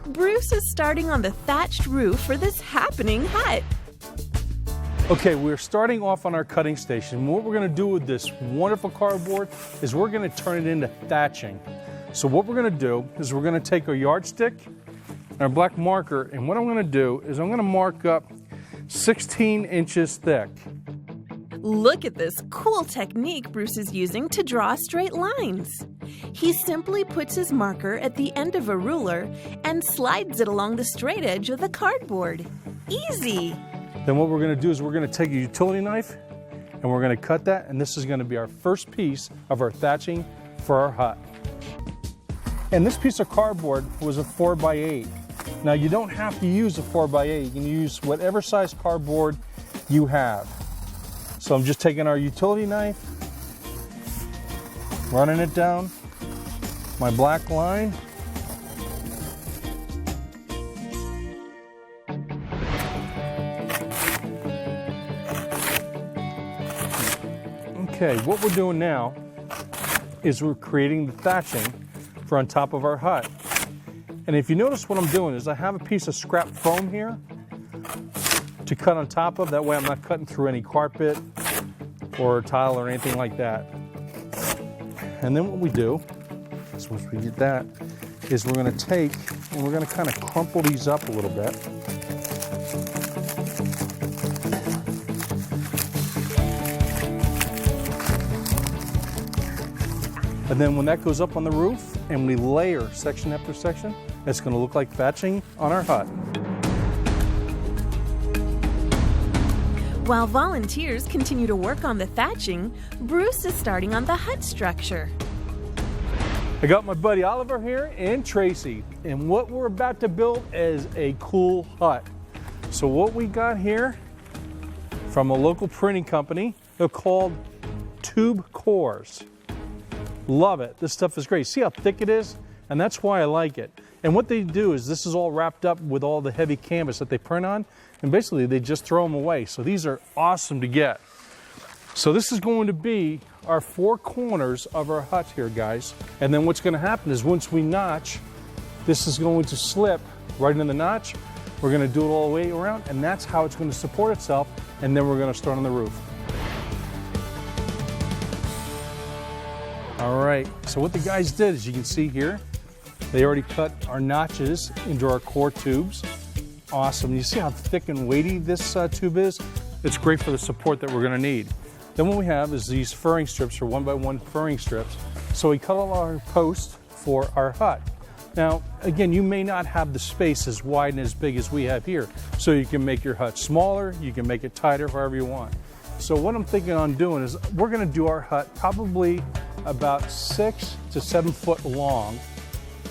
Bruce is starting on the thatched roof for this happening hut. Okay, we're starting off on our cutting station. What we're going to do with this wonderful cardboard is we're going to turn it into thatching. So what we're going to do is we're going to take our yardstick and our black marker, and what I'm going to do is I'm going to mark up 16 inches thick. Look at this cool technique Bruce is using to draw straight lines. He simply puts his marker at the end of a ruler and slides it along the straight edge of the cardboard. Easy! Then what we're going to do is we're going to take a utility knife and we're going to cut that, and this is going to be our first piece of our thatching for our hut. And this piece of cardboard was a 4x8. Now you don't have to use a 4x8, you can use whatever size cardboard you have. So I'm just taking our utility knife, running it down my black line. Okay, what we're doing now is we're creating the thatching for on top of our hut. And if you notice what I'm doing is I have a piece of scrap foam here to cut on top of. That way I'm not cutting through any carpet or tile or anything like that. And then what we do is once we get that is we're going to take and we're going to kind of crumple these up a little bit. And then when that goes up on the roof and we layer section after section, it's going to look like thatching on our hut. While volunteers continue to work on the thatching, Bruce is starting on the hut structure. I got my buddy Oliver here and Tracy, and what we're about to build is a cool hut. So what we got here from a local printing company, they're called tube cores. Love it. This stuff is great. See how thick it is? And that's why I like it. And what they do is this is all wrapped up with all the heavy canvas that they print on, and basically they just throw them away. So these are awesome to get. So this is going to be our four corners of our hut here, guys. And then what's going to happen is once we notch, this is going to slip right in the notch. We're going to do it all the way around, and that's how it's going to support itself. And then we're going to start on the roof. All right, so what the guys did, as you can see here, they already cut our notches into our core tubes. Awesome. You see how thick and weighty this tube is? It's great for the support that we're going to need. Then what we have is these furring strips, or 1x1 furring strips. So we cut all our posts for our hut. Now, again, you may not have the space as wide and as big as we have here. So you can make your hut smaller, you can make it tighter, however you want. So what I'm thinking on doing is we're going to do our hut probably about 6 to 7 foot long,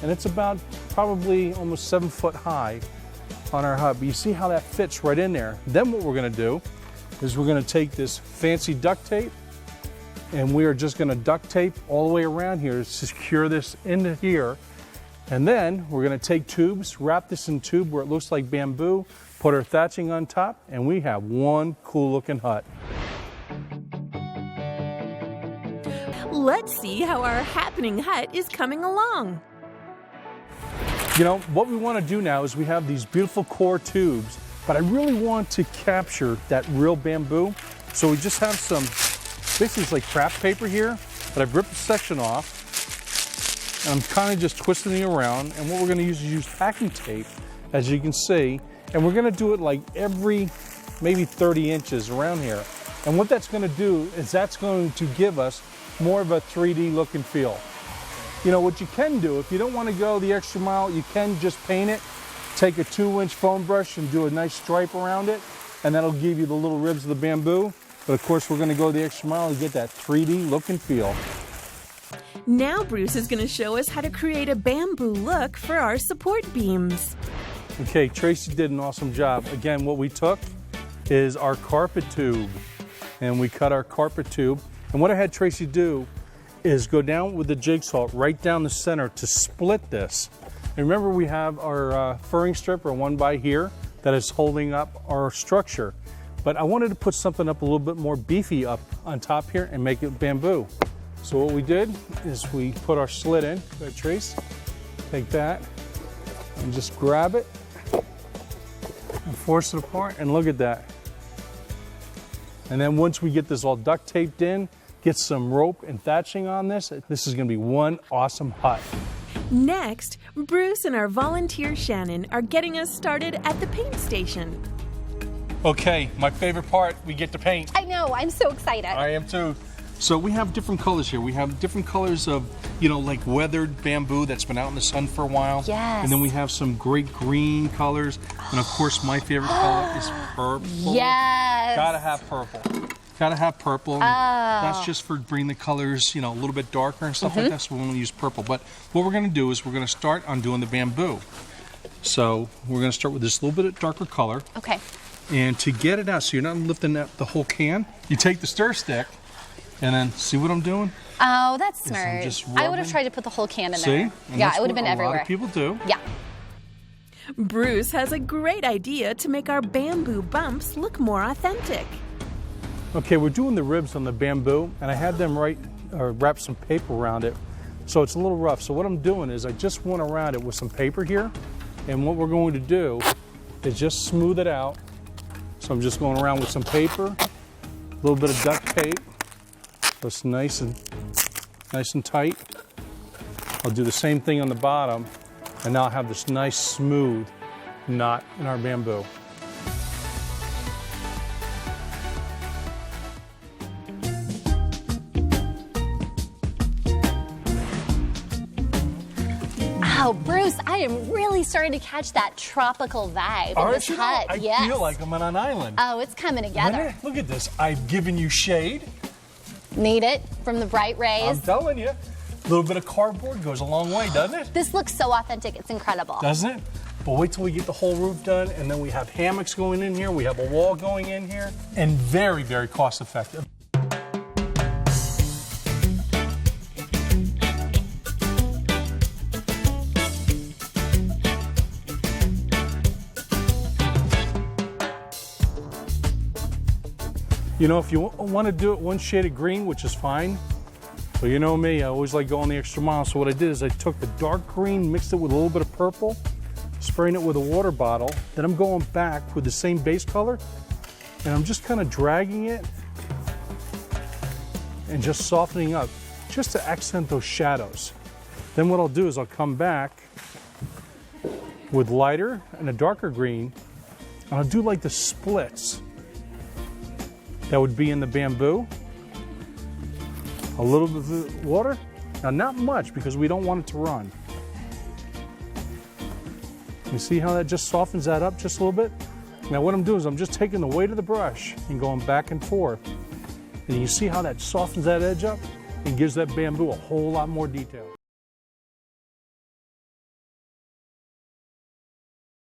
and it's about probably almost 7 foot high on our hut. But you see how that fits right in there. Then what we're going to do is we're going to take this fancy duct tape, and we are just going to duct tape all the way around here to secure this into here. And then we're going to take tubes, wrap this in tube where it looks like bamboo, put our thatching on top, and we have one cool looking hut. Let's see how our happening hut is coming along. You know, what we want to do now is we have these beautiful core tubes, but I really want to capture that real bamboo. So we just have some, basically it's like craft paper here, but I've ripped a section off, and I'm kind of just twisting it around. And what we're going to use packing tape, as you can see, and we're going to do it like every maybe 30 inches around here. And what that's going to do is that's going to give us more of a 3D look and feel. You know, what you can do, if you don't want to go the extra mile, you can just paint it, take a 2-inch foam brush and do a nice stripe around it, and that'll give you the little ribs of the bamboo. But of course, we're going to go the extra mile to get that 3D look and feel. Now Bruce is going to show us how to create a bamboo look for our support beams. Okay, Tracy did an awesome job. Again, what we took is our carpet tube, and we cut our carpet tube. And what I had Tracy do is go down with the jigsaw right down the center to split this. And remember, we have our furring strip, or 1x here, that is holding up our structure. But I wanted to put something up a little bit more beefy up on top here and make it bamboo. So what we did is we put our slit in. Go ahead, Trace. Take that. and just grab it and force it apart, and look at that. And then once we get this all duct taped in, get some rope and thatching on this is gonna be one awesome hut. Next, Bruce and our volunteer Shannon are getting us started at the paint station. Okay, my favorite part, we get to paint. I know, I'm so excited. I am too. So we have different colors here. We have different colors of, like weathered bamboo that's been out in the sun for a while. Yes. And then we have some great green colors. And of course, my favorite color is purple. Yes. Gotta have purple. Gotta have purple. And that's just for bringing the colors, a little bit darker and stuff like that. So we're gonna use purple. But what we're gonna do is we're gonna start on doing the bamboo. So we're gonna start with this little bit darker color. Okay. And to get it out, so you're not lifting the whole can, you take the stir stick, and then see what I'm doing? Oh, that's smart. I would have rubbing. tried to put the whole can in See? there. And Yeah, that's it would have what been everywhere. A lot of people do. Yeah. Bruce has a great idea to make our bamboo bumps look more authentic. Okay, we're doing the ribs on the bamboo, and I had them wrap some paper around it, so it's a little rough. So what I'm doing is I just went around it with some paper here, and what we're going to do is just smooth it out. So I'm just going around with some paper, a little bit of duct tape, so it's nice and tight. I'll do the same thing on the bottom, and now I'll have this nice smooth knot in our bamboo. Wow, Bruce, I am really starting to catch that tropical vibe in this hut. I Yes. feel like I'm on an island. Oh, it's coming together. Look at this. I've given you shade. Need it from the bright rays. I'm telling you. A little bit of cardboard goes a long way, doesn't it? This looks so authentic. It's incredible. Doesn't it? But wait till we get the whole roof done, and then we have hammocks going in here, we have a wall going in here, and very, very cost effective. If you want to do it one shade of green, which is fine, but you know me, I always like going the extra mile. So what I did is I took the dark green, mixed it with a little bit of purple, spraying it with a water bottle. Then I'm going back with the same base color, and I'm just kind of dragging it and just softening up, just to accent those shadows. Then what I'll do is I'll come back with lighter and a darker green, and I'll do like the splits that would be in the bamboo. A little bit of water. Now, not much, because we don't want it to run. You see how that just softens that up just a little bit? Now what I'm doing is I'm just taking the weight of the brush and going back and forth. And you see how that softens that edge up and gives that bamboo a whole lot more detail.